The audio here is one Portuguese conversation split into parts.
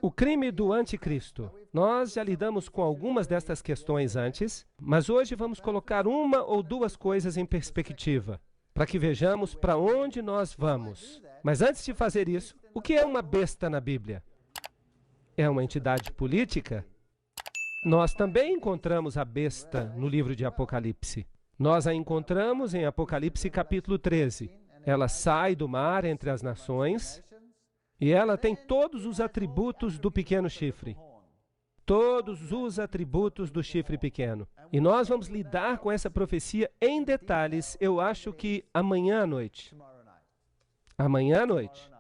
O crime do anticristo. Nós já lidamos com algumas destas questões antes, mas hoje vamos colocar uma ou duas coisas em perspectiva, para que vejamos para onde nós vamos. Mas antes de fazer isso, o que é uma besta na Bíblia? É uma entidade política? Nós também encontramos a besta no livro de Apocalipse. Nós a encontramos em Apocalipse capítulo 13. Ela sai do mar entre as nações e ela tem todos os atributos do pequeno chifre. Todos os atributos do chifre pequeno. E nós vamos lidar com essa profecia em detalhes, eu acho que amanhã à noite. Amanhã à noite.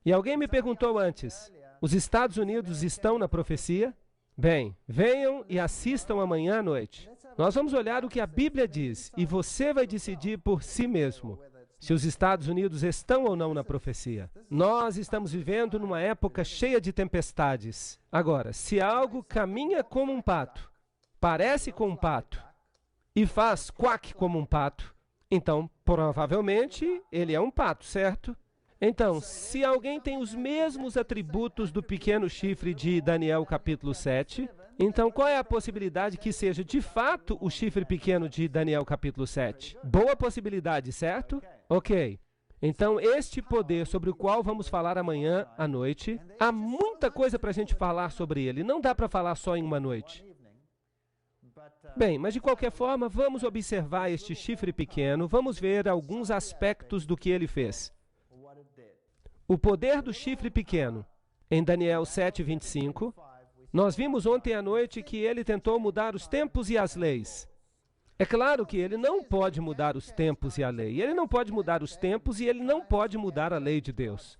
E alguém me perguntou antes, os Estados Unidos estão na profecia? Bem, venham e assistam amanhã à noite. Nós vamos olhar o que a Bíblia diz e você vai decidir por si mesmo se os Estados Unidos estão ou não na profecia. Nós estamos vivendo numa época cheia de tempestades. Agora, se algo caminha como um pato, parece com um pato e faz quack como um pato, então provavelmente ele é um pato, certo? Então, se alguém tem os mesmos atributos do pequeno chifre de Daniel capítulo 7, então qual é a possibilidade que seja de fato o chifre pequeno de Daniel capítulo 7? Boa possibilidade, certo? Ok. Então, este poder sobre o qual vamos falar amanhã à noite, há muita coisa para a gente falar sobre ele. Não dá para falar só em uma noite. Bem, mas de qualquer forma, vamos observar este chifre pequeno, vamos ver alguns aspectos do que ele fez. O poder do chifre pequeno, em Daniel 7:25, nós vimos ontem à noite que ele tentou mudar os tempos e as leis. É claro que ele não pode mudar os tempos e a lei. Ele não pode mudar os tempos e ele não pode mudar a lei de Deus.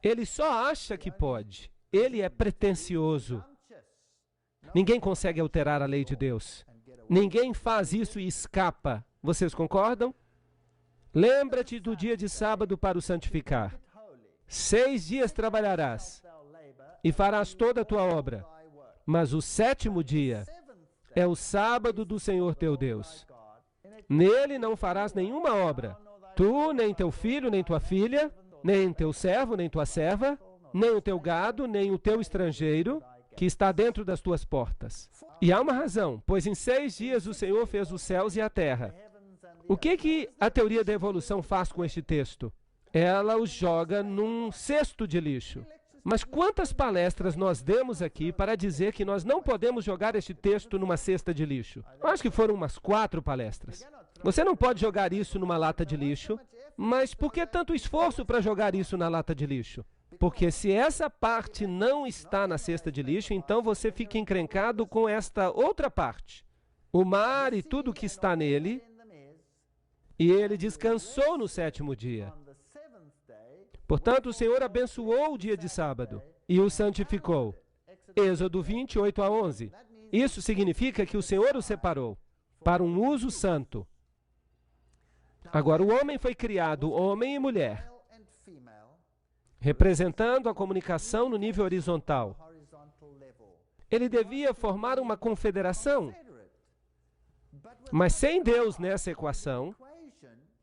Ele só acha que pode. Ele é pretensioso. Ninguém consegue alterar a lei de Deus. Ninguém faz isso e escapa. Vocês concordam? Lembra-te do dia de sábado para o santificar. 6 dias trabalharás e farás toda a tua obra. Mas o 7º dia é o sábado do Senhor teu Deus. Nele não farás nenhuma obra. Tu, nem teu filho, nem tua filha, nem teu servo, nem tua serva, nem o teu gado, nem o teu estrangeiro, que está dentro das tuas portas. E há uma razão, pois em 6 dias o Senhor fez os céus e a terra. O que a teoria da evolução faz com este texto? Ela os joga num cesto de lixo. Mas quantas palestras nós demos aqui para dizer que nós não podemos jogar este texto numa cesta de lixo? Eu acho que foram umas 4 palestras. Você não pode jogar isso numa lata de lixo, mas por que tanto esforço para jogar isso na lata de lixo? Porque se essa parte não está na cesta de lixo, então você fica encrencado com esta outra parte. O mar e tudo o que está nele. E ele descansou no 7º dia. Portanto, o Senhor abençoou o dia de sábado e o santificou. Êxodo 20:8-11. Isso significa que o Senhor o separou para um uso santo. Agora, o homem foi criado homem e mulher, representando a comunicação no nível horizontal. Ele devia formar uma confederação, mas sem Deus nessa equação,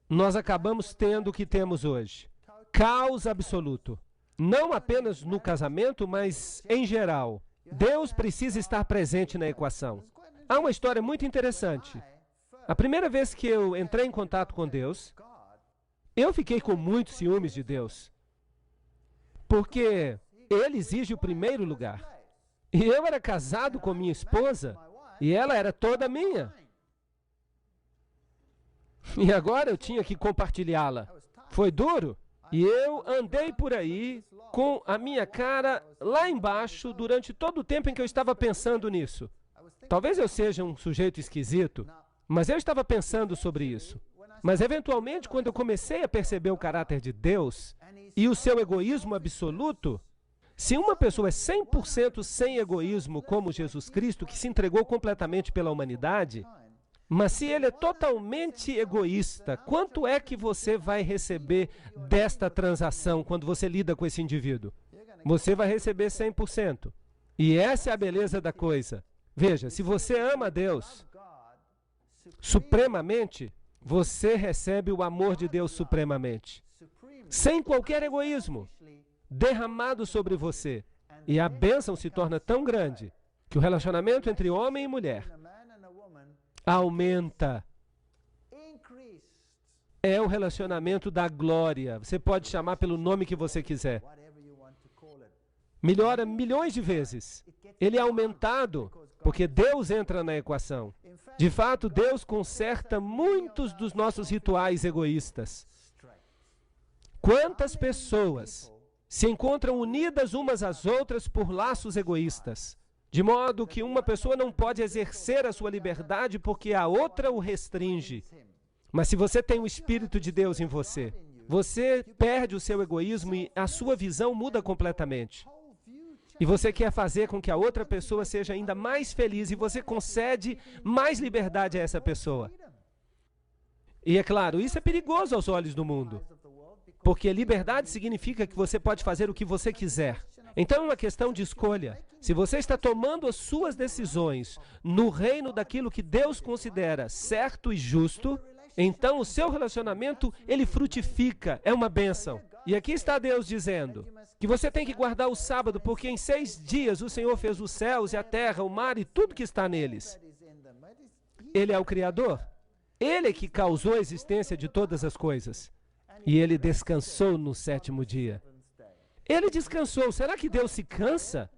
nós acabamos tendo o que temos hoje. Caos absoluto. Não apenas no casamento, mas em geral. Deus precisa estar presente na equação. Há uma história muito interessante. A primeira vez que eu entrei em contato com Deus, eu fiquei com muitos ciúmes de Deus. Porque Ele exige o primeiro lugar. E eu era casado com minha esposa, e ela era toda minha. E agora eu tinha que compartilhá-la. Foi duro. E eu andei por aí com a minha cara lá embaixo durante todo o tempo em que eu estava pensando nisso. Talvez eu seja um sujeito esquisito, mas eu estava pensando sobre isso. Mas eventualmente, quando eu comecei a perceber o caráter de Deus e o seu egoísmo absoluto, se uma pessoa é 100% sem egoísmo como Jesus Cristo, que se entregou completamente pela humanidade, mas se ele é totalmente egoísta, quanto é que você vai receber desta transação quando você lida com esse indivíduo? Você vai receber 100%. E essa é a beleza da coisa. Veja, se você ama a Deus supremamente, você recebe o amor de Deus supremamente. Sem qualquer egoísmo. derramado sobre você. E a bênção se torna tão grande que o relacionamento entre homem e mulher aumenta. É o relacionamento da glória. Você pode chamar pelo nome que você quiser. Melhora milhões de vezes. Ele é aumentado porque Deus entra na equação. De fato, Deus conserta muitos dos nossos rituais egoístas. Quantas pessoas se encontram unidas umas às outras por laços egoístas, de modo que uma pessoa não pode exercer a sua liberdade porque a outra o restringe. Mas se você tem o Espírito de Deus em você, você perde o seu egoísmo e a sua visão muda completamente. E você quer fazer com que a outra pessoa seja ainda mais feliz e você concede mais liberdade a essa pessoa. E é claro, isso é perigoso aos olhos do mundo, porque liberdade significa que você pode fazer o que você quiser. Então é uma questão de escolha. Se você está tomando as suas decisões no reino daquilo que Deus considera certo e justo, então o seu relacionamento, ele frutifica, é uma bênção. E aqui está Deus dizendo que você tem que guardar o sábado, porque em 6 dias o Senhor fez os céus e a terra, o mar e tudo que está neles. Ele é o Criador. Ele é que causou a existência de todas as coisas. E ele descansou no 7º dia. Ele descansou. Será que Deus se cansa?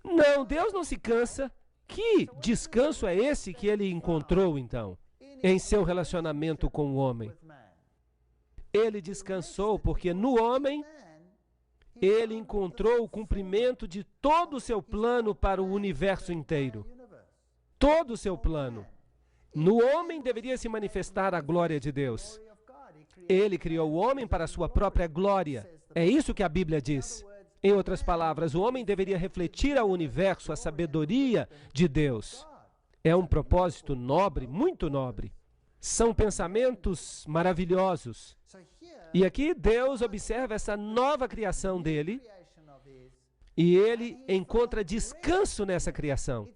Não, Deus não se cansa. Que descanso é esse que ele encontrou, então, em seu relacionamento com o homem? Ele descansou porque no homem, ele encontrou o cumprimento de todo o seu plano para o universo inteiro. Todo o seu plano. No homem deveria se manifestar a glória de Deus. Ele criou o homem para a sua própria glória. É isso que a Bíblia diz. Em outras palavras, o homem deveria refletir ao universo a sabedoria de Deus. É um propósito nobre, muito nobre. São pensamentos maravilhosos. E aqui Deus observa essa nova criação dele e ele encontra descanso nessa criação.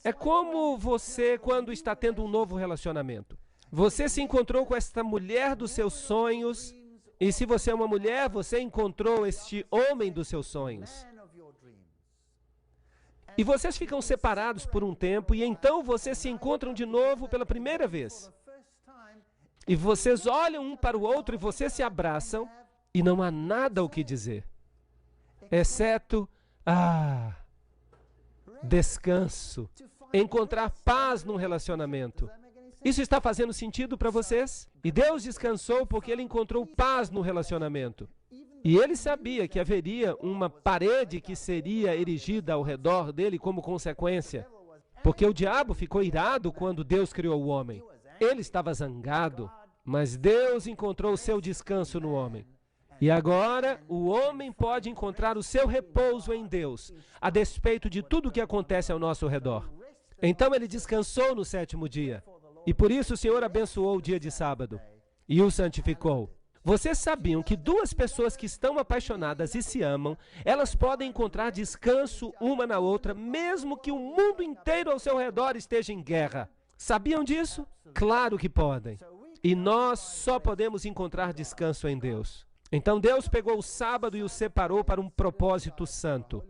É como você quando está tendo um novo relacionamento. Você se encontrou com esta mulher dos seus sonhos, e se você é uma mulher, você encontrou este homem dos seus sonhos. E vocês ficam separados por um tempo, e então vocês se encontram de novo pela primeira vez. E vocês olham um para o outro e vocês se abraçam, e não há nada o que dizer, exceto, descanso, encontrar paz num relacionamento. Isso está fazendo sentido para vocês? E Deus descansou porque ele encontrou paz no relacionamento. E ele sabia que haveria uma parede que seria erigida ao redor dele como consequência. Porque o diabo ficou irado quando Deus criou o homem. Ele estava zangado, mas Deus encontrou o seu descanso no homem. E agora, o homem pode encontrar o seu repouso em Deus, a despeito de tudo o que acontece ao nosso redor. Então ele descansou no 7º dia. E por isso o Senhor abençoou o dia de sábado e o santificou. Vocês sabiam que 2 pessoas que estão apaixonadas e se amam, elas podem encontrar descanso uma na outra, mesmo que o mundo inteiro ao seu redor esteja em guerra. Sabiam disso? Claro que podem. E nós só podemos encontrar descanso em Deus. Então Deus pegou o sábado e o separou para um propósito santo.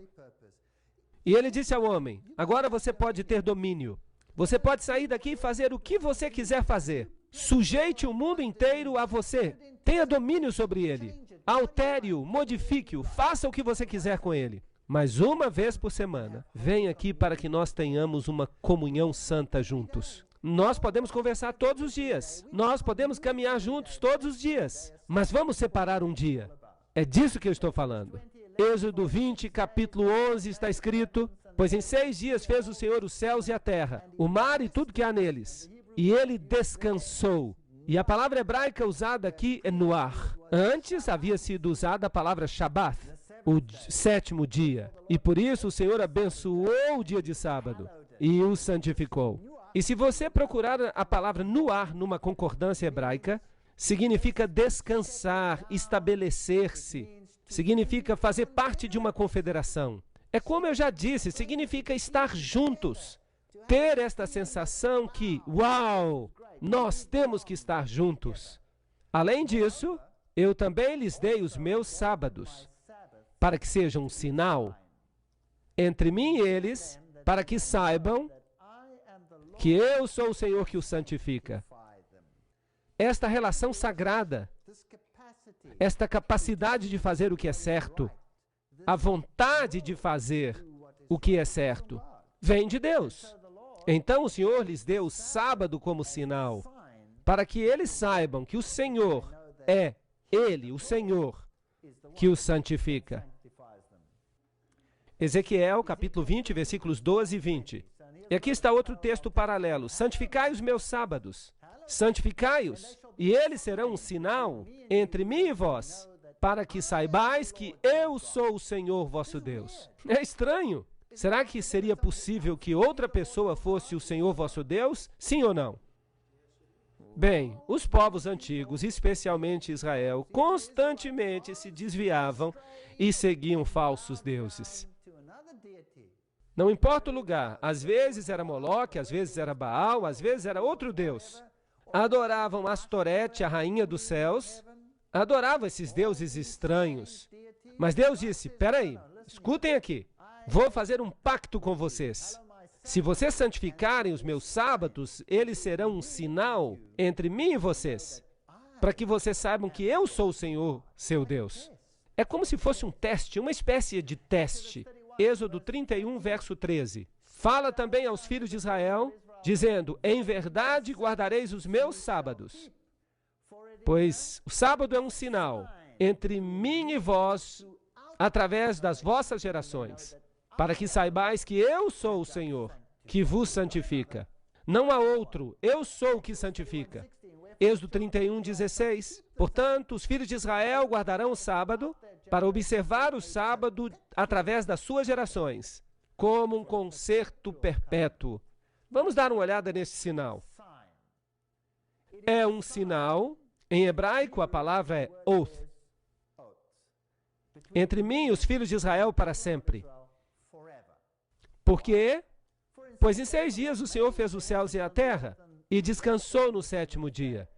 E ele disse ao homem, agora você pode ter domínio. Você pode sair daqui e fazer o que você quiser fazer. Sujeite o mundo inteiro a você. Tenha domínio sobre ele. Altere-o, modifique-o, faça o que você quiser com ele. Mas uma vez por semana, venha aqui para que nós tenhamos uma comunhão santa juntos. Nós podemos conversar todos os dias. Nós podemos caminhar juntos todos os dias. Mas vamos separar um dia. É disso que eu estou falando. Êxodo 20, capítulo 11, está escrito... Pois em 6 dias fez o Senhor os céus e a terra, o mar e tudo que há neles. E ele descansou. E a palavra hebraica usada aqui é noar. Antes havia sido usada a palavra Shabbat, o 7º dia. E por isso o Senhor abençoou o dia de sábado e o santificou. E se você procurar a palavra noar numa concordância hebraica, significa descansar, estabelecer-se. Significa fazer parte de uma confederação. É como eu já disse, significa estar juntos. Ter esta sensação que, uau, nós temos que estar juntos. Além disso, eu também lhes dei os meus sábados, para que sejam um sinal entre mim e eles, para que saibam que eu sou o Senhor que os santifica. Esta relação sagrada, esta capacidade de fazer o que é certo, a vontade de fazer o que é certo, vem de Deus. Então o Senhor lhes deu o sábado como sinal, para que eles saibam que o Senhor é Ele, o Senhor, que os santifica. Ezequiel, capítulo 20, versículos 12 e 20. E aqui está outro texto paralelo. Santificai os meus sábados, santificai-os, e eles serão um sinal entre mim e vós, para que saibais que eu sou o Senhor vosso Deus. É estranho. Será que seria possível que outra pessoa fosse o Senhor vosso Deus? Sim ou não? Bem, os povos antigos, especialmente Israel, constantemente se desviavam e seguiam falsos deuses. Não importa o lugar, às vezes era Moloque, às vezes era Baal, às vezes era outro deus. Adoravam Astorete, a rainha dos céus, adoravam esses deuses estranhos. Mas Deus disse, peraí, escutem aqui, vou fazer um pacto com vocês. Se vocês santificarem os meus sábados, eles serão um sinal entre mim e vocês, para que vocês saibam que eu sou o Senhor, seu Deus. É como se fosse um teste, uma espécie de teste. Êxodo 31, verso 13. Fala também aos filhos de Israel, dizendo, em verdade guardareis os meus sábados, pois o sábado é um sinal entre mim e vós, através das vossas gerações, para que saibais que eu sou o Senhor, que vos santifica. Não há outro, eu sou o que santifica. Êxodo 31, 16. Portanto, os filhos de Israel guardarão o sábado, para observar o sábado através das suas gerações, como um concerto perpétuo. Vamos dar uma olhada nesse sinal. É um sinal, em hebraico a palavra é oath, entre mim e os filhos de Israel para sempre. Por quê? Pois em 6 dias o Senhor fez os céus e a terra, e descansou no 7º dia,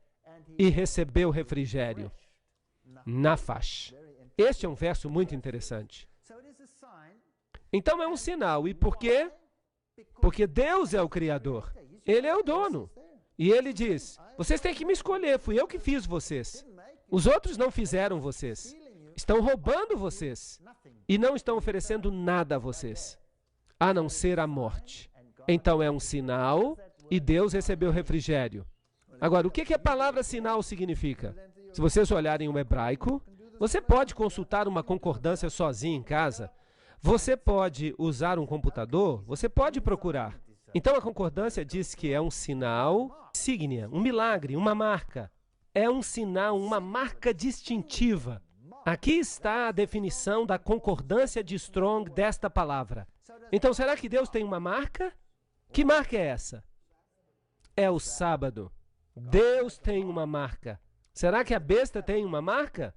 e recebeu refrigério. Nafash. Este é um verso muito interessante. Então é um sinal. E por quê? Porque Deus é o Criador. Ele é o dono. E Ele diz, vocês têm que me escolher, fui eu que fiz vocês. Os outros não fizeram vocês. Estão roubando vocês. E não estão oferecendo nada a vocês, a não ser a morte. Então é um sinal e Deus recebeu refrigério. Agora, o que a palavra sinal significa? Se vocês olharem o hebraico, você pode consultar uma concordância sozinho em casa. Você pode usar um computador, você pode procurar. Então a concordância diz que é um sinal, signia, um milagre, uma marca. É um sinal, uma marca distintiva. Aqui está a definição da concordância de Strong desta palavra. Então, será que Deus tem uma marca? Que marca é essa? É o sábado. Deus tem uma marca. Será que a besta tem uma marca?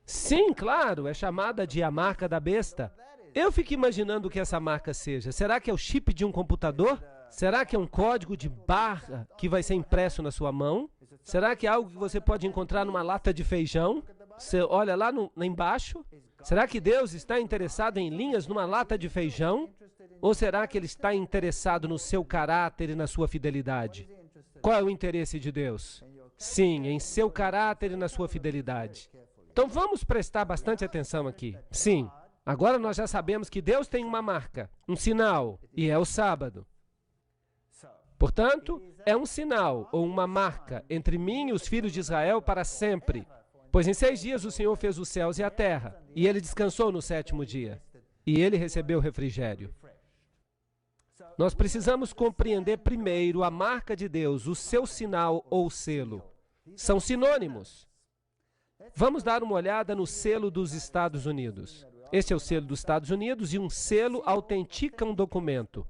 Sim, claro, é chamada de a marca da besta. Eu fico imaginando o que essa marca seja. Será que é o chip de um computador? Será que é um código de barra que vai ser impresso na sua mão? Será que é algo que você pode encontrar numa lata de feijão? Você olha lá embaixo? Será que Deus está interessado em linhas numa lata de feijão? Ou será que Ele está interessado no seu caráter e na sua fidelidade? Qual é o interesse de Deus? Sim, em seu caráter e na sua fidelidade. Então vamos prestar bastante atenção aqui. Sim, agora nós já sabemos que Deus tem uma marca, um sinal, e é o sábado. Portanto, é um sinal ou uma marca entre mim e os filhos de Israel para sempre. Pois em 6 dias o Senhor fez os céus e a terra, e Ele descansou no 7º dia, e Ele recebeu refrigério. Nós precisamos compreender primeiro a marca de Deus, o seu sinal ou selo. São sinônimos. Vamos dar uma olhada no selo dos Estados Unidos. Este é o selo dos Estados Unidos e um selo autentica um documento.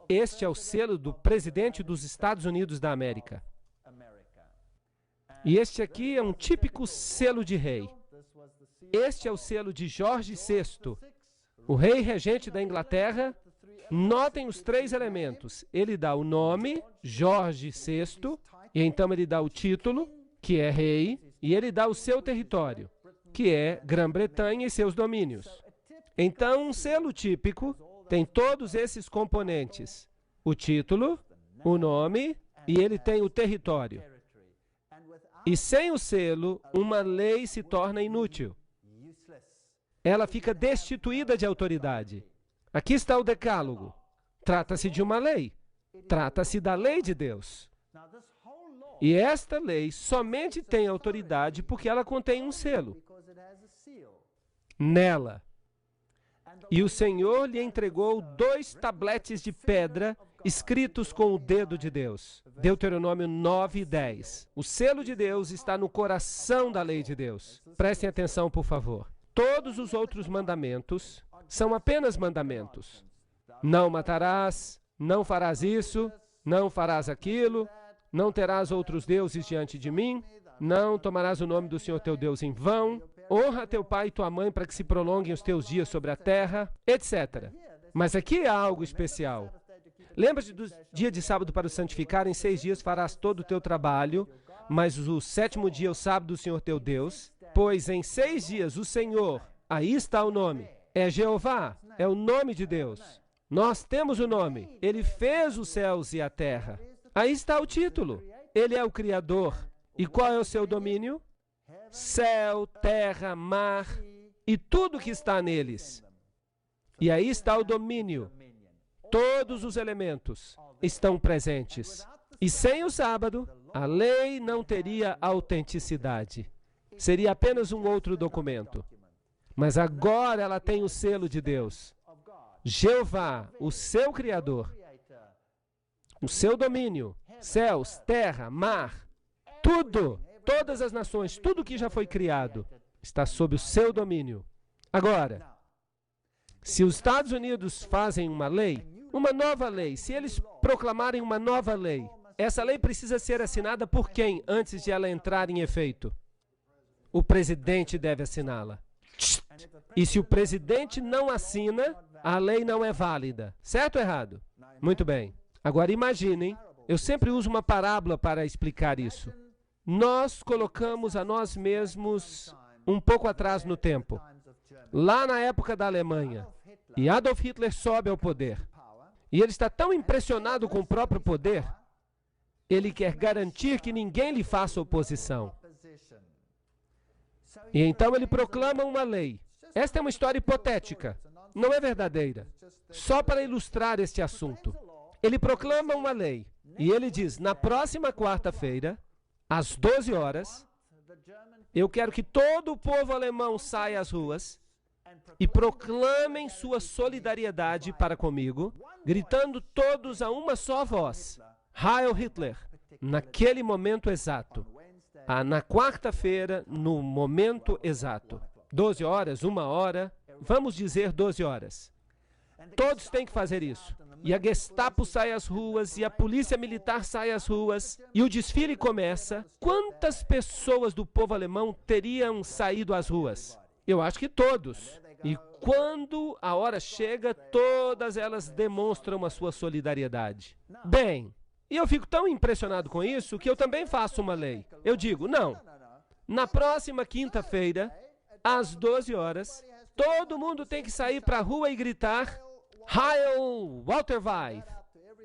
Este é o selo do presidente dos Estados Unidos da América. E este aqui é um típico selo de rei. Este é o selo de Jorge VI, o rei regente da Inglaterra. Notem os 3 elementos. Ele dá o nome, Jorge VI, e então ele dá o título, que é rei, e ele dá o seu território, que é Grã-Bretanha e seus domínios. Então, um selo típico tem todos esses componentes: o título, o nome, e ele tem o território. E sem o selo, uma lei se torna inútil. Ela fica destituída de autoridade. Aqui está o Decálogo. Trata-se de uma lei. Trata-se da lei de Deus. E esta lei somente tem autoridade porque ela contém um selo nela. E o Senhor lhe entregou 2 tabletes de pedra escritos com o dedo de Deus. Deuteronômio 9:10. O selo de Deus está no coração da lei de Deus. Prestem atenção, por favor. Todos os outros mandamentos são apenas mandamentos. Não matarás, não farás isso, não farás aquilo, não terás outros deuses diante de mim, não tomarás o nome do Senhor teu Deus em vão, honra teu pai e tua mãe para que se prolonguem os teus dias sobre a terra, etc. Mas aqui há algo especial. Lembra-te do dia de sábado para o santificar, em 6 dias farás todo o teu trabalho, mas o 7º dia é o sábado do Senhor teu Deus, pois em 6 dias o Senhor, aí está o nome, é Jeová, é o nome de Deus. Nós temos o nome, Ele fez os céus e a terra. Aí está o título, Ele é o Criador. E qual é o seu domínio? Céu, terra, mar e tudo que está neles. E aí está o domínio. Todos os elementos estão presentes. E sem o sábado, a lei não teria autenticidade. Seria apenas um outro documento. Mas agora ela tem o selo de Deus. Jeová, o seu Criador, o seu domínio, céus, terra, mar, tudo, todas as nações, tudo que já foi criado, está sob o seu domínio. Agora, se os Estados Unidos fazem uma nova lei, se eles proclamarem uma nova lei, essa lei precisa ser assinada por quem antes de ela entrar em efeito? O presidente deve assiná-la. E se o presidente não assina, a lei não é válida. Certo ou errado? Muito bem. Agora imaginem, eu sempre uso uma parábola para explicar isso. Nós colocamos a nós mesmos um pouco atrás no tempo. Lá na época da Alemanha. E Adolf Hitler sobe ao poder. E ele está tão impressionado com o próprio poder, ele quer garantir que ninguém lhe faça oposição. E então ele proclama uma lei. Esta é uma história hipotética, não é verdadeira. Só para ilustrar este assunto. Ele proclama uma lei. E ele diz, na próxima quarta-feira, às 12 horas, eu quero que todo o povo alemão saia às ruas e proclamem sua solidariedade para comigo, gritando todos a uma só voz, Heil Hitler, naquele momento exato. Na quarta-feira, no momento exato. 12 horas, 1 hora, vamos dizer 12 horas. Todos têm que fazer isso. E a Gestapo sai às ruas, e a polícia militar sai às ruas, e o desfile começa. Quantas pessoas do povo alemão teriam saído às ruas? Eu acho que todos. E quando a hora chega, todas elas demonstram a sua solidariedade. Bem, e eu fico tão impressionado com isso que eu também faço uma lei. Eu digo, não, na próxima quinta-feira, às 12 horas, todo mundo tem que sair para a rua e gritar Heil Walter Weiss.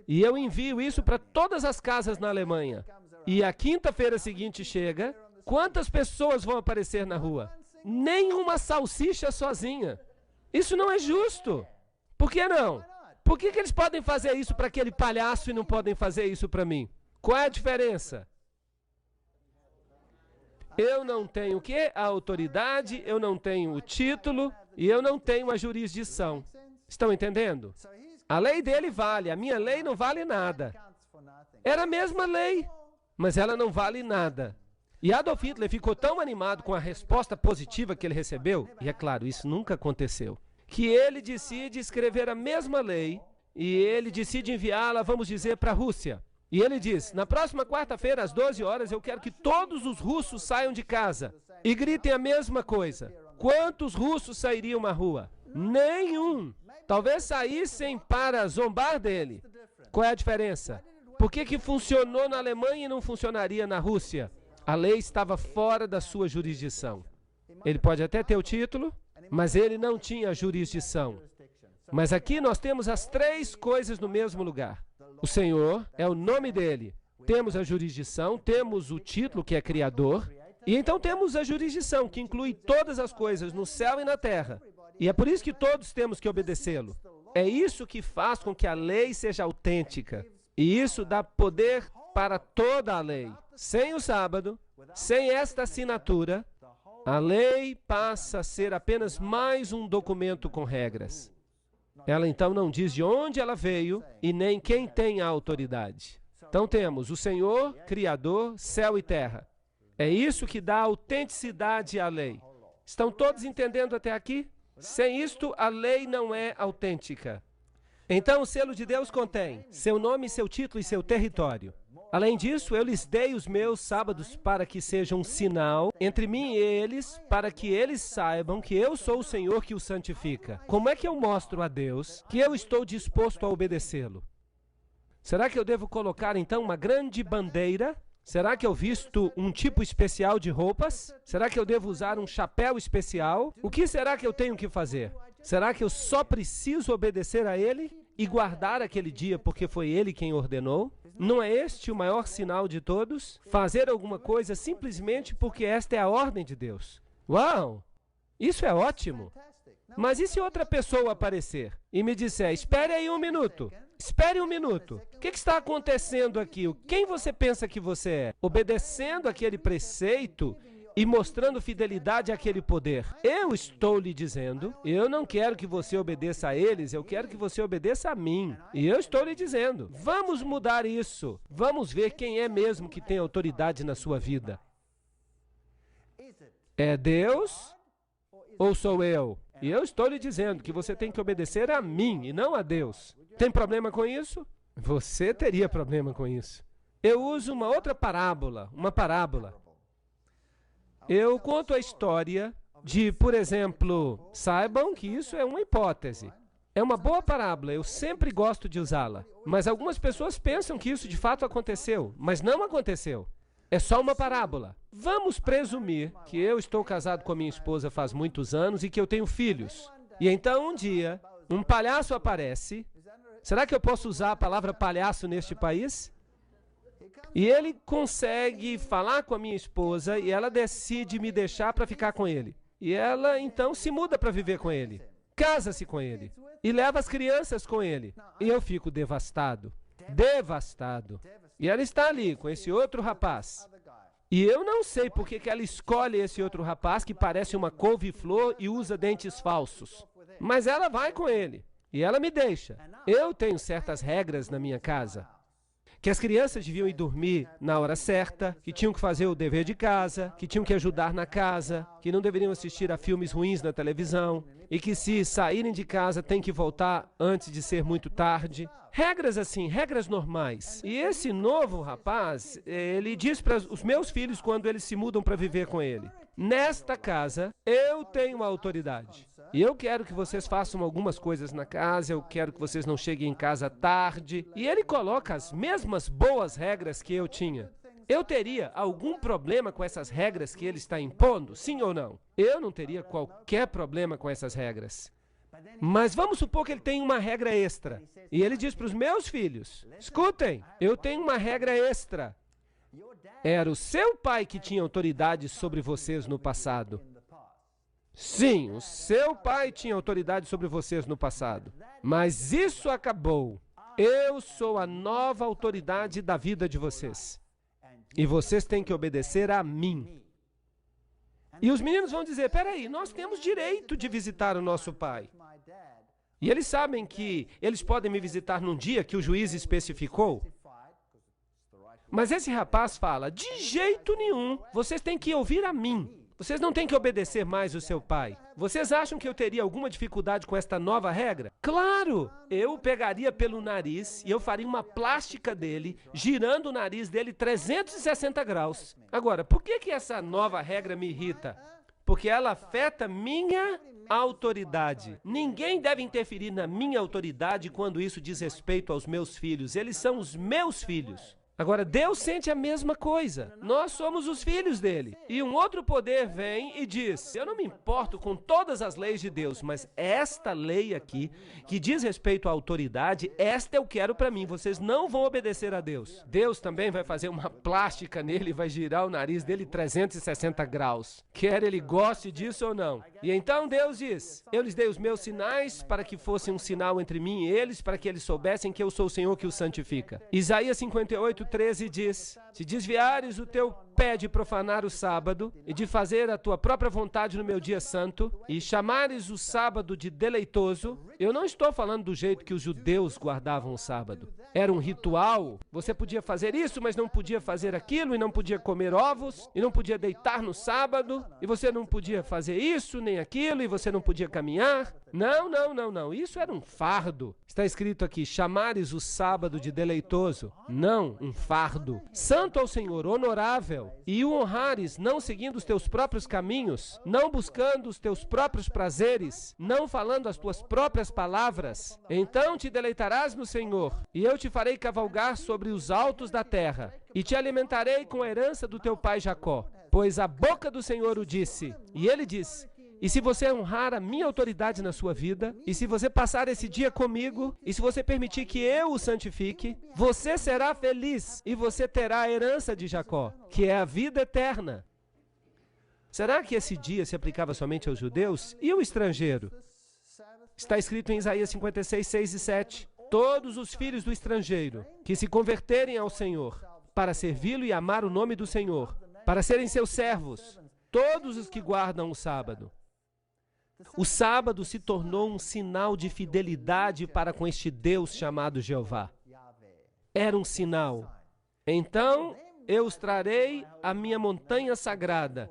E eu envio isso para todas as casas na Alemanha. E a quinta-feira seguinte chega, quantas pessoas vão aparecer na rua? Nenhuma salsicha sozinha. Isso não é justo. Por que não? Por que eles podem fazer isso para aquele palhaço e não podem fazer isso para mim? Qual é a diferença? Eu não tenho o quê? A autoridade, eu não tenho o título e eu não tenho a jurisdição. Estão entendendo? A lei dele vale, a minha lei não vale nada. Era a mesma lei, mas ela não vale nada. E Adolf Hitler ficou tão animado com a resposta positiva que ele recebeu, e é claro, isso nunca aconteceu, que ele decide escrever a mesma lei e ele decide enviá-la, vamos dizer, para a Rússia. E ele diz, na próxima quarta-feira, às 12 horas, eu quero que todos os russos saiam de casa e gritem a mesma coisa. Quantos russos sairiam à rua? Nenhum. Talvez saíssem para zombar dele. Qual é a diferença? Por que funcionou na Alemanha e não funcionaria na Rússia? A lei estava fora da sua jurisdição. Ele pode até ter o título, mas ele não tinha jurisdição. Mas aqui nós temos as três coisas no mesmo lugar. O Senhor é o nome dele. Temos a jurisdição, temos o título, que é Criador, e então temos a jurisdição, que inclui todas as coisas no céu e na terra. E é por isso que todos temos que obedecê-lo. É isso que faz com que a lei seja autêntica. E isso dá poder para toda a lei. Sem o sábado, sem esta assinatura, a lei passa a ser apenas mais um documento com regras. Ela então não diz de onde ela veio e nem quem tem a autoridade. Então temos o Senhor, Criador, céu e terra. É isso que dá autenticidade à lei. Estão todos entendendo até aqui? Sem isto, a lei não é autêntica. Então o selo de Deus contém seu nome, seu título e seu território. Além disso, eu lhes dei os meus sábados para que sejam um sinal entre mim e eles, para que eles saibam que eu sou o Senhor que os santifica. Como é que eu mostro a Deus que eu estou disposto a obedecê-lo? Será que eu devo colocar, então, uma grande bandeira? Será que eu visto um tipo especial de roupas? Será que eu devo usar um chapéu especial? O que será que eu tenho que fazer? Será que eu só preciso obedecer a Ele e guardar aquele dia porque foi Ele quem ordenou? Não é este o maior sinal de todos? Fazer alguma coisa simplesmente porque esta é a ordem de Deus. Uau! Isso é ótimo! Mas e se outra pessoa aparecer e me disser, espere aí um minuto, espere um minuto, o que está acontecendo aqui? Quem você pensa que você é? Obedecendo aquele preceito e mostrando fidelidade àquele poder. Eu estou lhe dizendo, eu não quero que você obedeça a eles, eu quero que você obedeça a mim. E eu estou lhe dizendo, vamos mudar isso. Vamos ver quem é mesmo que tem autoridade na sua vida. É Deus ou sou eu? E eu estou lhe dizendo que você tem que obedecer a mim e não a Deus. Tem problema com isso? Você teria problema com isso. Eu uso uma outra parábola, uma parábola. Eu conto a história de, por exemplo, saibam que isso é uma hipótese. É uma boa parábola, eu sempre gosto de usá-la. Mas algumas pessoas pensam que isso de fato aconteceu, mas não aconteceu. É só uma parábola. Vamos presumir que eu estou casado com a minha esposa faz muitos anos e que eu tenho filhos. E então um dia, um palhaço aparece. Será que eu posso usar a palavra palhaço neste país? E ele consegue falar com a minha esposa e ela decide me deixar para ficar com ele. E ela então se muda para viver com ele. Casa-se com ele. E leva as crianças com ele. E eu fico devastado. Devastado. E ela está ali com esse outro rapaz. E eu não sei por que ela escolhe esse outro rapaz que parece uma couve-flor e usa dentes falsos. Mas ela vai com ele. E ela me deixa. Eu tenho certas regras na minha casa. Que as crianças deviam ir dormir na hora certa, que tinham que fazer o dever de casa, que tinham que ajudar na casa, que não deveriam assistir a filmes ruins na televisão, e que se saírem de casa têm que voltar antes de ser muito tarde. Regras assim, regras normais. E esse novo rapaz, ele diz para os meus filhos quando eles se mudam para viver com ele, nesta casa, eu tenho uma autoridade. E eu quero que vocês façam algumas coisas na casa, eu quero que vocês não cheguem em casa tarde. E ele coloca as mesmas boas regras que eu tinha. Eu teria algum problema com essas regras que ele está impondo? Sim ou não? Eu não teria qualquer problema com essas regras. Mas vamos supor que ele tem uma regra extra. E ele diz para os meus filhos, escutem, eu tenho uma regra extra. Era o seu pai que tinha autoridade sobre vocês no passado. Sim, o seu pai tinha autoridade sobre vocês no passado. Mas isso acabou. Eu sou a nova autoridade da vida de vocês. E vocês têm que obedecer a mim. E os meninos vão dizer, peraí, nós temos direito de visitar o nosso pai. E eles sabem que eles podem me visitar num dia que o juiz especificou. Mas esse rapaz fala, de jeito nenhum, vocês têm que ouvir a mim. Vocês não têm que obedecer mais o seu pai. Vocês acham que eu teria alguma dificuldade com esta nova regra? Claro! Eu o pegaria pelo nariz e eu faria uma plástica dele, girando o nariz dele 360 graus. Agora, por que essa nova regra me irrita? Porque ela afeta minha autoridade. Ninguém deve interferir na minha autoridade quando isso diz respeito aos meus filhos. Eles são os meus filhos. Agora, Deus sente a mesma coisa. Nós somos os filhos dele. E um outro poder vem e diz, eu não me importo com todas as leis de Deus, mas esta lei aqui, que diz respeito à autoridade, esta eu quero para mim. Vocês não vão obedecer a Deus. Deus também vai fazer uma plástica nele e vai girar o nariz dele 360 graus. Quer ele goste disso ou não. E então Deus diz, eu lhes dei os meus sinais para que fossem um sinal entre mim e eles, para que eles soubessem que eu sou o Senhor que os santifica. Isaías 58:13 diz, se desviares o teu pé de profanar o sábado e de fazer a tua própria vontade no meu dia santo e chamares o sábado de deleitoso, eu não estou falando do jeito que os judeus guardavam o sábado. Era um ritual, você podia fazer isso, mas não podia fazer aquilo, e não podia comer ovos, e não podia deitar no sábado, e você não podia fazer isso, nem aquilo, e você não podia caminhar. Não, isso era um fardo. Está escrito aqui, chamares o sábado de deleitoso. Não, um fardo. Santo ao Senhor, honorável, e o honrares, não seguindo os teus próprios caminhos, não buscando os teus próprios prazeres, não falando as tuas próprias palavras. Então te deleitarás no Senhor, e eu te farei cavalgar sobre os altos da terra, e te alimentarei com a herança do teu pai Jacó. Pois a boca do Senhor o disse, e ele disse, e se você honrar a minha autoridade na sua vida, e se você passar esse dia comigo, e se você permitir que eu o santifique, você será feliz e você terá a herança de Jacó, que é a vida eterna. Será que esse dia se aplicava somente aos judeus e o estrangeiro? Está escrito em Isaías 56:6-7. Todos os filhos do estrangeiro que se converterem ao Senhor, para servi-lo e amar o nome do Senhor, para serem seus servos, todos os que guardam o sábado. O sábado se tornou um sinal de fidelidade para com este Deus chamado Jeová. Era um sinal. Então eu os trarei à minha montanha sagrada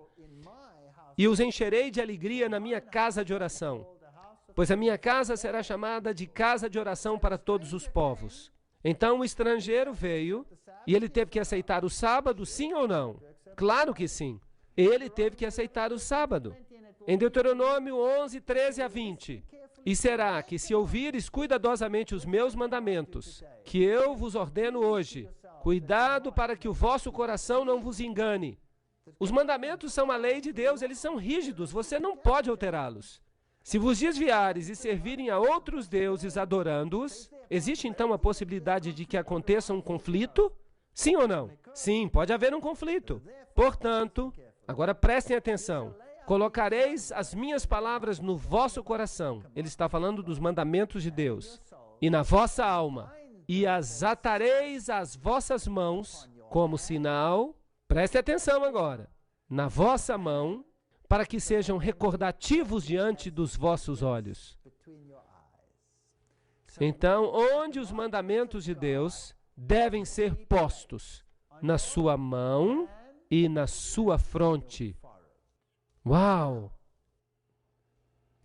e os encherei de alegria na minha casa de oração, pois a minha casa será chamada de casa de oração para todos os povos. Então o estrangeiro veio e ele teve que aceitar o sábado, sim ou não? Claro que sim. Ele teve que aceitar o sábado. Em Deuteronômio 11:13-20. E será que se ouvires cuidadosamente os meus mandamentos, que eu vos ordeno hoje, cuidado para que o vosso coração não vos engane. Os mandamentos são a lei de Deus, eles são rígidos, você não pode alterá-los. Se vos desviares e servirem a outros deuses adorando-os, existe então a possibilidade de que aconteça um conflito? Sim ou não? Sim, pode haver um conflito. Portanto, agora prestem atenção. Colocareis as minhas palavras no vosso coração. Ele está falando dos mandamentos de Deus. E na vossa alma. E as atareis às vossas mãos como sinal. Preste atenção agora. Na vossa mão, para que sejam recordativos diante dos vossos olhos. Então, onde os mandamentos de Deus devem ser postos? Na sua mão e na sua fronte. Uau!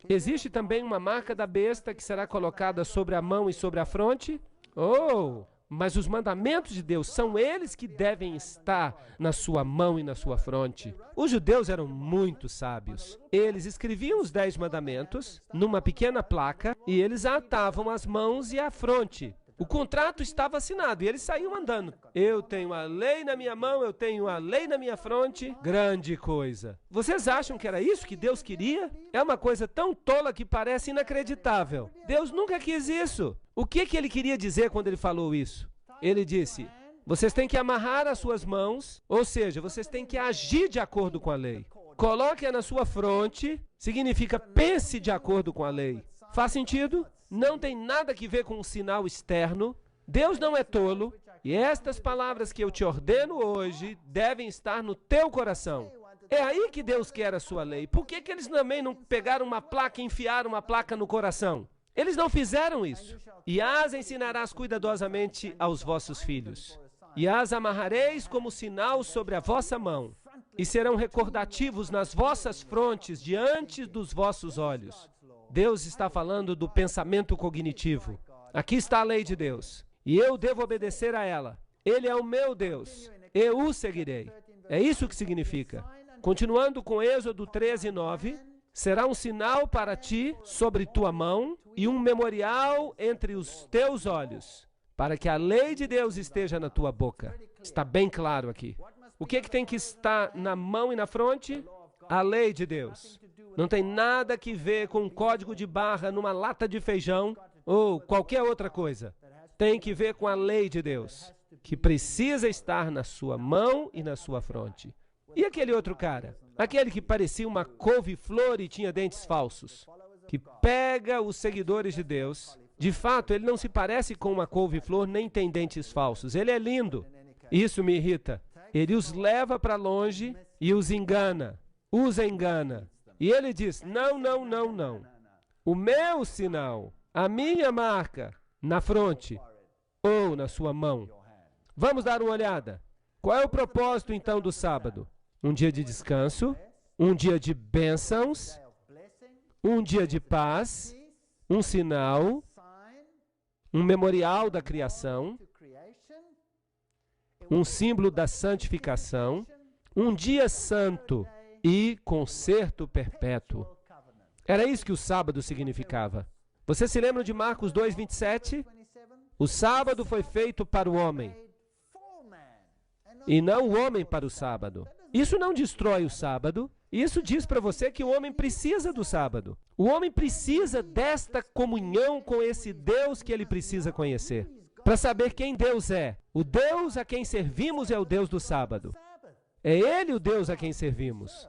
Existe também uma marca da besta que será colocada sobre a mão e sobre a fronte? Oh! Mas os mandamentos de Deus são eles que devem estar na sua mão e na sua fronte. Os judeus eram muito sábios. Eles escreviam os 10 mandamentos numa pequena placa e eles a atavam às mãos e à fronte. O contrato estava assinado e eles saíam andando. Eu tenho a lei na minha mão, eu tenho a lei na minha fronte. Grande coisa. Vocês acham que era isso que Deus queria? É uma coisa tão tola que parece inacreditável. Deus nunca quis isso. O que ele queria dizer quando ele falou isso? Ele disse, vocês têm que amarrar as suas mãos, ou seja, vocês têm que agir de acordo com a lei. Coloque-a na sua fronte, significa pense de acordo com a lei. Faz sentido? Não tem nada que ver com um sinal externo. Deus não é tolo. E estas palavras que eu te ordeno hoje devem estar no teu coração. É aí que Deus quer a sua lei. Por que eles também não pegaram uma placa e enfiaram uma placa no coração? Eles não fizeram isso. E as ensinarás cuidadosamente aos vossos filhos. E as amarrareis como sinal sobre a vossa mão. E serão recordativos nas vossas frontes diante dos vossos olhos. Deus está falando do pensamento cognitivo. Aqui está a lei de Deus. E eu devo obedecer a ela. Ele é o meu Deus. Eu o seguirei. É isso que significa. Continuando com Êxodo 13:9. Será um sinal para ti sobre tua mão e um memorial entre os teus olhos, para que a lei de Deus esteja na tua boca. Está bem claro aqui. O que tem que estar na mão e na fronte? A lei de Deus. Não tem nada que ver com um código de barra numa lata de feijão ou qualquer outra coisa. Tem que ver com a lei de Deus, que precisa estar na sua mão e na sua fronte. E aquele outro cara? Aquele que parecia uma couve-flor e tinha dentes falsos, que pega os seguidores de Deus. De fato, ele não se parece com uma couve-flor nem tem dentes falsos. Ele é lindo. Isso me irrita. Ele os leva para longe e os engana. Os engana. E ele diz, não, não, não, não. O meu sinal, a minha marca, na fronte ou na sua mão. Vamos dar uma olhada. Qual é o propósito, então, do sábado? Um dia de descanso, um dia de bênçãos, um dia de paz, um sinal, um memorial da criação, um símbolo da santificação, um dia santo e concerto perpétuo. Era isso que o sábado significava. Você se lembra de Marcos 2:27? O sábado foi feito para o homem, e não o homem para o sábado. Isso não destrói o sábado. Isso diz para você que o homem precisa do sábado. O homem precisa desta comunhão com esse Deus que ele precisa conhecer, para saber quem Deus é. O Deus a quem servimos é o Deus do sábado. É Ele o Deus a quem servimos.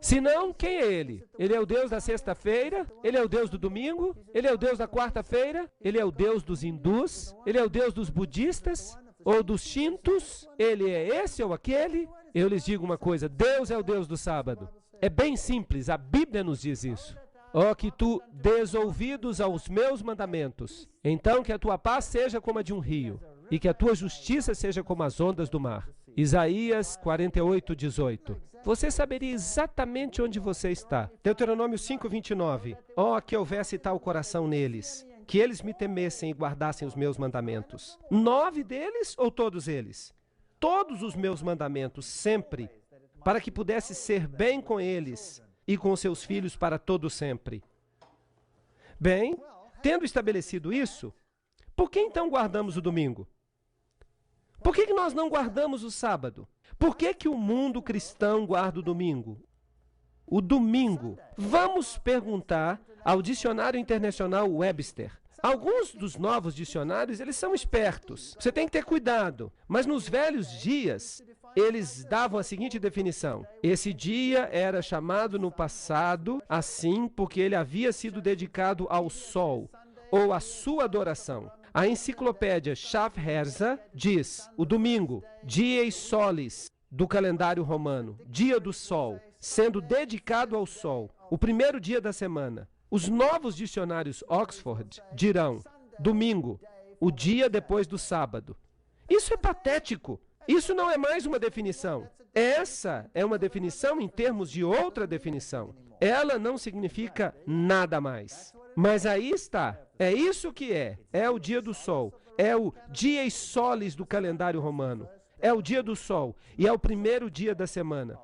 Se não, quem é Ele? Ele é o Deus da sexta-feira? Ele é o Deus do domingo? Ele é o Deus da quarta-feira? Ele é o Deus dos hindus? Ele é o Deus dos budistas? Ou dos shintos? Ele é esse ou aquele? Eu lhes digo uma coisa, Deus é o Deus do sábado. É bem simples, a Bíblia nos diz isso. Ó, que tu des ouvidos aos meus mandamentos, então que a tua paz seja como a de um rio, e que a tua justiça seja como as ondas do mar. Isaías 48:18. Você saberia exatamente onde você está. Deuteronômio 5:29. Ó, que houvesse tal coração neles, que eles me temessem e guardassem os meus mandamentos. 9 deles ou todos eles? Todos os meus mandamentos, sempre, para que pudesse ser bem com eles e com seus filhos para todo sempre. Bem, tendo estabelecido isso, por que então guardamos o domingo? Por que nós não guardamos o sábado? Por que o mundo cristão guarda o domingo? O domingo. Vamos perguntar ao Dicionário Internacional Webster. Alguns dos novos dicionários, eles são espertos. Você tem que ter cuidado. Mas nos velhos dias, eles davam a seguinte definição. Esse dia era chamado no passado assim porque ele havia sido dedicado ao sol ou à sua adoração. A enciclopédia Schaffhauser diz, o domingo, dies solis, do calendário romano, dia do sol, sendo dedicado ao sol, o primeiro dia da semana. Os novos dicionários Oxford dirão, domingo, o dia depois do sábado. Isso é patético. Isso não é mais uma definição. Essa é uma definição em termos de outra definição. Ela não significa nada mais. Mas aí está. É isso que é. É o dia do sol. É o dies solis do calendário romano. É o dia do sol. E é o primeiro dia da semana.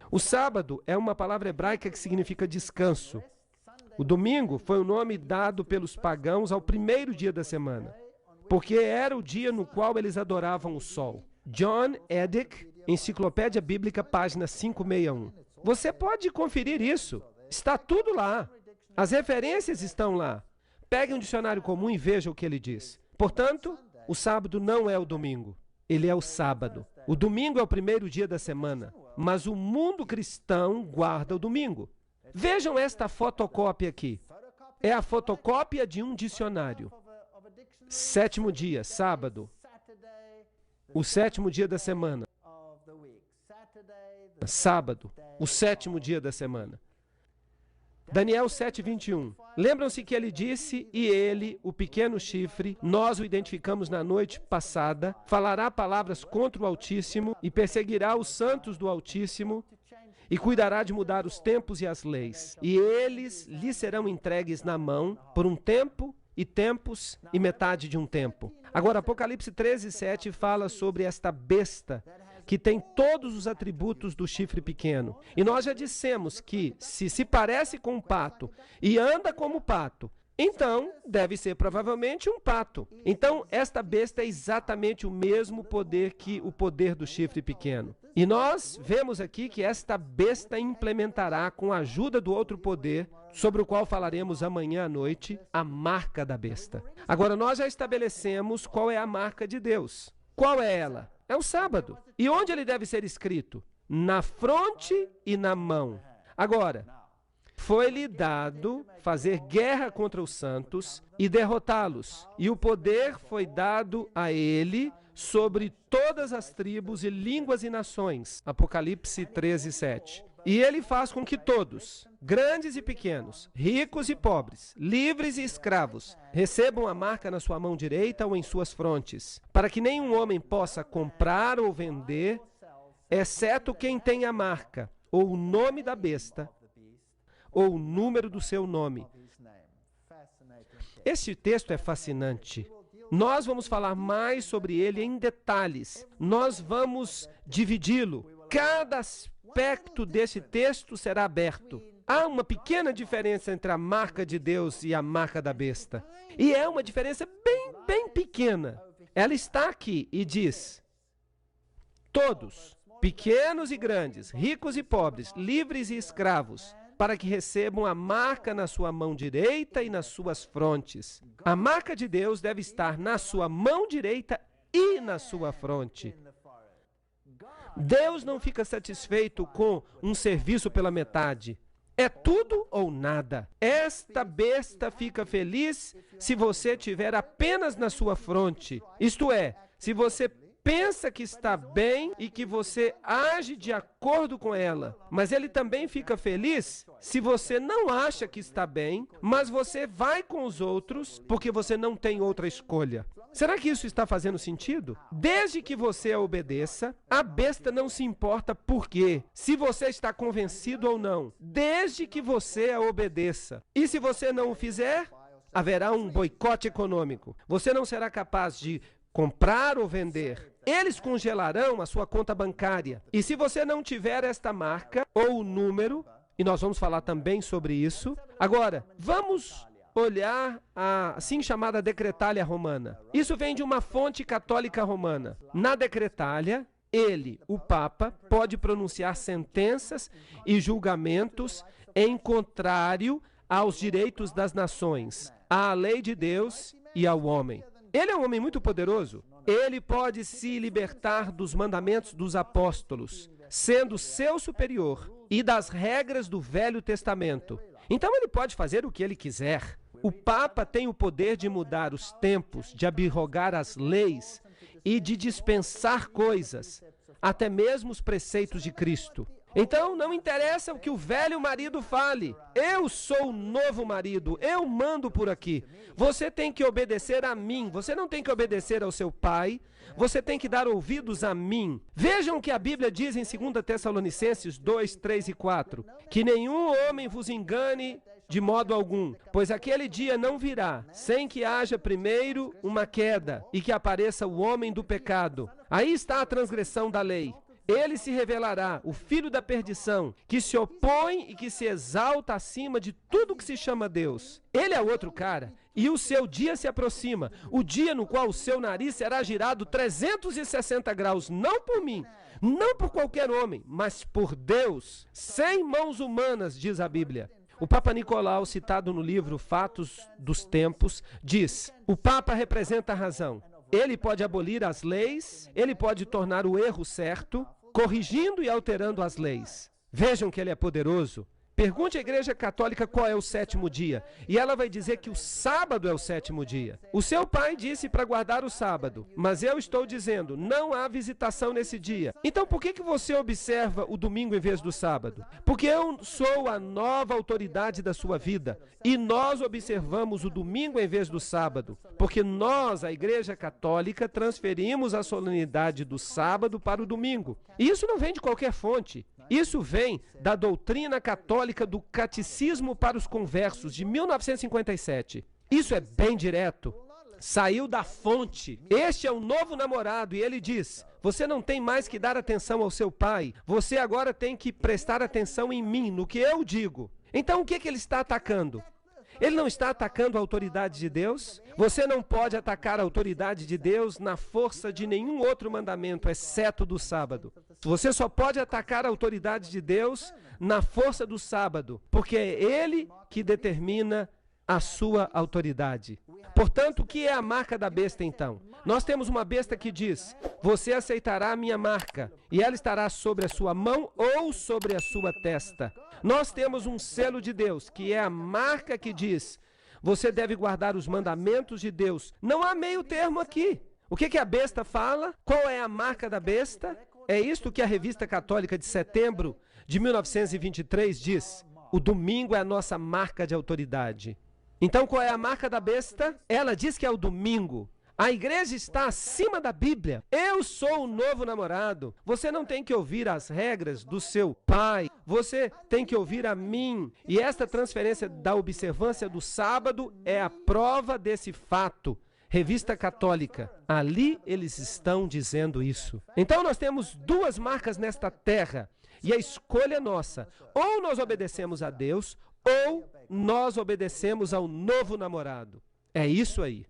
O sábado é uma palavra hebraica que significa descanso. O domingo foi o nome dado pelos pagãos ao primeiro dia da semana, porque era o dia no qual eles adoravam o sol. John Edick, Enciclopédia Bíblica, página 561. Você pode conferir isso. Está tudo lá. As referências estão lá. Pegue um dicionário comum e veja o que ele diz. Portanto, o sábado não é o domingo. Ele é o sábado. O domingo é o primeiro dia da semana, mas o mundo cristão guarda o domingo. Vejam esta fotocópia aqui. É a fotocópia de um dicionário. Sétimo dia, sábado. O sétimo dia da semana. Sábado, o sétimo dia da semana. Daniel 7:21. Lembram-se que ele disse, e ele, o pequeno chifre, nós o identificamos na noite passada, falará palavras contra o Altíssimo e perseguirá os santos do Altíssimo e cuidará de mudar os tempos e as leis. E eles lhe serão entregues na mão por um tempo e tempos e metade de um tempo. Agora, Apocalipse 13:7 fala sobre esta besta que tem todos os atributos do chifre pequeno. E nós já dissemos que, se parece com um pato e anda como pato, Então, deve ser provavelmente um pato. Então, esta besta é exatamente o mesmo poder que o poder do chifre pequeno. E nós vemos aqui que esta besta implementará, com a ajuda do outro poder, sobre o qual falaremos amanhã à noite, a marca da besta. Agora, nós já estabelecemos qual é a marca de Deus. Qual é ela? É o sábado. E onde ele deve ser escrito? Na fronte e na mão. Agora, foi-lhe dado fazer guerra contra os santos e derrotá-los. E o poder foi dado a ele sobre todas as tribos e línguas e nações. Apocalipse 13, 7. E ele faz com que todos, grandes e pequenos, ricos e pobres, livres e escravos, recebam a marca na sua mão direita ou em suas frontes, para que nenhum homem possa comprar ou vender, exceto quem tem a marca, ou o nome da besta, ou o número do seu nome. Este texto é fascinante. Nós vamos falar mais sobre ele em detalhes. Nós vamos dividi-lo. Cada aspecto desse texto será aberto. Há uma pequena diferença entre a marca de Deus e a marca da besta. E é uma diferença bem pequena. Ela está aqui e diz: todos, pequenos e grandes, ricos e pobres, livres e escravos, para que recebam a marca na sua mão direita e nas suas frontes. A marca de Deus deve estar na sua mão direita e na sua fronte. Deus não fica satisfeito com um serviço pela metade. É tudo ou nada. Esta besta fica feliz se você tiver apenas na sua fronte. Isto é, se você pensa que está bem e que você age de acordo com ela. Mas ele também fica feliz se você não acha que está bem, mas você vai com os outros porque você não tem outra escolha. Será que isso está fazendo sentido? Desde que você a obedeça, a besta não se importa por quê, se você está convencido ou não. Desde que você a obedeça. E se você não o fizer, haverá um boicote econômico. Você não será capaz de comprar ou vender. Eles congelarão a sua conta bancária. E se você não tiver esta marca ou o número, e nós vamos falar também sobre isso. Agora, vamos olhar a assim chamada Decretália Romana. Isso vem de uma fonte católica romana. Na Decretália, ele, o Papa, pode pronunciar sentenças e julgamentos em contrário aos direitos das nações, à lei de Deus e ao homem. Ele é um homem muito poderoso. Ele pode se libertar dos mandamentos dos apóstolos, sendo seu superior, e das regras do Velho Testamento. Então ele pode fazer o que ele quiser. O Papa tem o poder de mudar os tempos, de abrogar as leis e de dispensar coisas, até mesmo os preceitos de Cristo. Então, não interessa o que o velho marido fale. Eu sou o novo marido, eu mando por aqui. Você tem que obedecer a mim, você não tem que obedecer ao seu pai, você tem que dar ouvidos a mim. Vejam o que a Bíblia diz em 2 Tessalonicenses 2, 3 e 4. Que nenhum homem vos engane de modo algum, pois aquele dia não virá, sem que haja primeiro uma queda e que apareça o homem do pecado. Aí está a transgressão da lei. Ele se revelará, o filho da perdição, que se opõe e que se exalta acima de tudo que se chama Deus. Ele é outro cara, e o seu dia se aproxima, o dia no qual o seu nariz será girado 360 graus, não por mim, não por qualquer homem, mas por Deus, sem mãos humanas, diz a Bíblia. O Papa Nicolau, citado no livro Fatos dos Tempos, diz: o Papa representa a razão. Ele pode abolir as leis, ele pode tornar o erro certo, corrigindo e alterando as leis. Vejam que ele é poderoso. Pergunte à Igreja Católica qual é o sétimo dia, e ela vai dizer que o sábado é o sétimo dia. O seu pai disse para guardar o sábado, mas eu estou dizendo, não há visitação nesse dia. Então por que você observa o domingo em vez do sábado? Porque eu sou a nova autoridade da sua vida, e nós observamos o domingo em vez do sábado, porque nós, a Igreja Católica, transferimos a solenidade do sábado para o domingo. E isso não vem de qualquer fonte. Isso vem da doutrina católica do Catecismo para os Conversos, de 1957. Isso é bem direto. Saiu da fonte. Este é o novo namorado e ele diz: você não tem mais que dar atenção ao seu pai. Você agora tem que prestar atenção em mim, no que eu digo. Então o que ele está atacando? Ele não está atacando a autoridade de Deus. Você não pode atacar a autoridade de Deus na força de nenhum outro mandamento, exceto do sábado. Você só pode atacar a autoridade de Deus na força do sábado, porque é Ele que determina a sua autoridade. Portanto, o que é a marca da besta, então? Nós temos uma besta que diz: você aceitará a minha marca, e ela estará sobre a sua mão ou sobre a sua testa. Nós temos um selo de Deus, que é a marca que diz: você deve guardar os mandamentos de Deus. Não há meio termo aqui. O que a besta fala? Qual é a marca da besta? É isto que a Revista Católica de setembro de 1923 diz: o domingo é a nossa marca de autoridade. Então, qual é a marca da besta? Ela diz que é o domingo. A igreja está acima da Bíblia. Eu sou o novo namorado. Você não tem que ouvir as regras do seu pai. Você tem que ouvir a mim. E esta transferência da observância do sábado é a prova desse fato. Revista Católica. Ali eles estão dizendo isso. Então, nós temos duas marcas nesta terra. E a escolha é nossa. Ou nós obedecemos a Deus, ou nós obedecemos ao novo namorado. É isso aí.